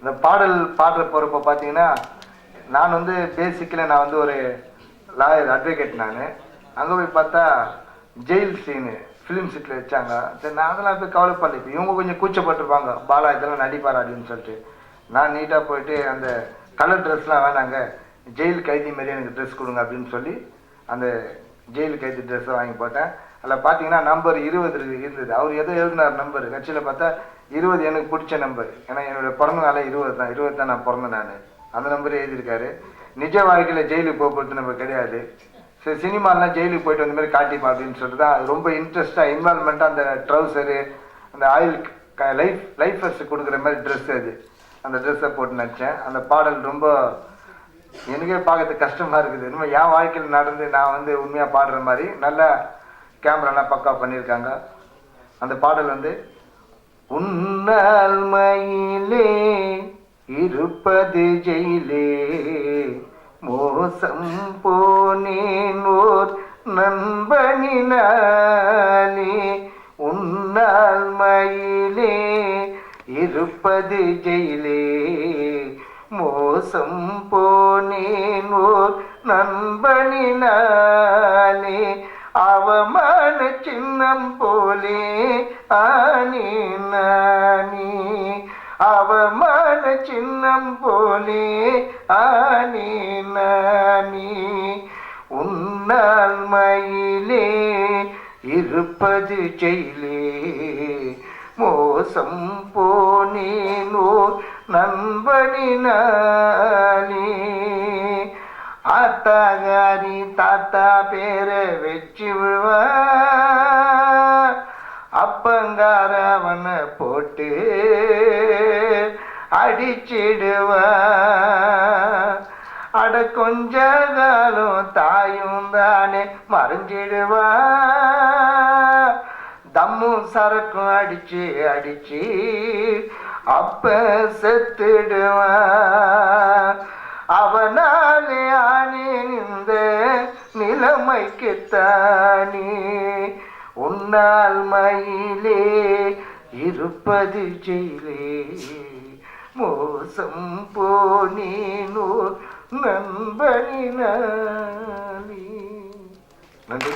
இந்த பாடல் பாடுற போகிறப்ப பார்த்தீங்கன்னா நான் வந்து பேசிக்கில் நான் வந்து ஒரு லாயர் அட்வொகேட். நான் அங்கே போய் பார்த்தா ஜெயில் சீனு ஃபிலிம் சிட்டில் வச்சாங்க. சரி நான் அதெல்லாம் போய் கவலைப்படல. இப்போ இவங்க கொஞ்சம் கூச்சப்பட்டிருப்பாங்க, பாலா இதெல்லாம் நடிப்பார் அப்படின்னு சொல்லிட்டு. நான் நீட்டாக போயிட்டு அந்த கலர் ட்ரெஸ்லாம் வேணாங்க, ஜெயில் கைதி மாரி எனக்கு ட்ரெஸ் கொடுங்க அப்படின்னு சொல்லி அந்த ஜெயில் கைதி ட்ரெஸ்ஸை வாங்கி போட்டேன். அதில் பார்த்தீங்கன்னா நம்பர் 20 இருந்தது. அவர் எதோ எழுதினார் நம்பர், கட்சியில் பார்த்தா 20 எனக்கு பிடிச்ச நம்பர். ஏன்னா என்னோடய பிறந்த நாளே 20 தான் நான் பிறந்தேன். நான் அந்த நம்பரே எழுதியிருக்காரு. நிஜ வாழ்க்கையில் ஜெயிலுக்கு போகிறது நம்ம கிடையாது. சரி சினிமாலாம் ஜெயிலுக்கு போயிட்டு வந்த மாதிரி காட்டிப்பா அப்படின்னு சொல்லிட்டு தான் ரொம்ப இன்ட்ரெஸ்ட்டாக இன்வால்மெண்ட்டாக அந்த ட்ரௌசரு அந்த ஆயில் லைஃபர்ஸ் கொடுக்குற மாதிரி ட்ரெஸ் அது அந்த ட்ரெஸ்ஸை போட்டு நடித்தேன். அந்த பாடல் ரொம்ப எனக்கே பார்க்கறதுக்கு கஷ்டமாக இருக்குது. இன்னும் என் வாழ்க்கையில் நடந்து நான் வந்து உண்மையாக பாடுற மாதிரி நல்லா கேமராலாம் பக்கா பண்ணியிருக்காங்க. அந்த பாடல் வந்து உன்னால் மயிலே இருப்பது ஜெயிலே மோசம் போனேன் ஓர் நண்பனினாலே உன்னால் மயிலே இருப்பது ஜெயிலே மோசம் போனேன் ஓர் நண்பனினாலே அவமான சின்னம் போலே ஆனே நானே அவமான சின்னம் போலே ஆனே நானே உன்னால் மயிலே இருப்பது ஜெயிலே மோசம் போனேனோ நண்பனினாலே ஆத்தாகாரி தாத்தா பேரை வச்சு விழுவா அப்பங்கார அவனை போட்டு அடிச்சிடுவா அட கொஞ்ச காலம் தாயும் தானே மறைஞ்சிடுவா தம்மும் சரக்கும் அடிச்சு அடிச்சு அப்ப செத்துடுவா அவனாலே ஆனேன் இந்த நிலைமைக்குத்தானே உன்னால் மயிலே இருப்பது ஜெயிலே மோசம் போனேனோ நண்பனினாலே. நன்றி.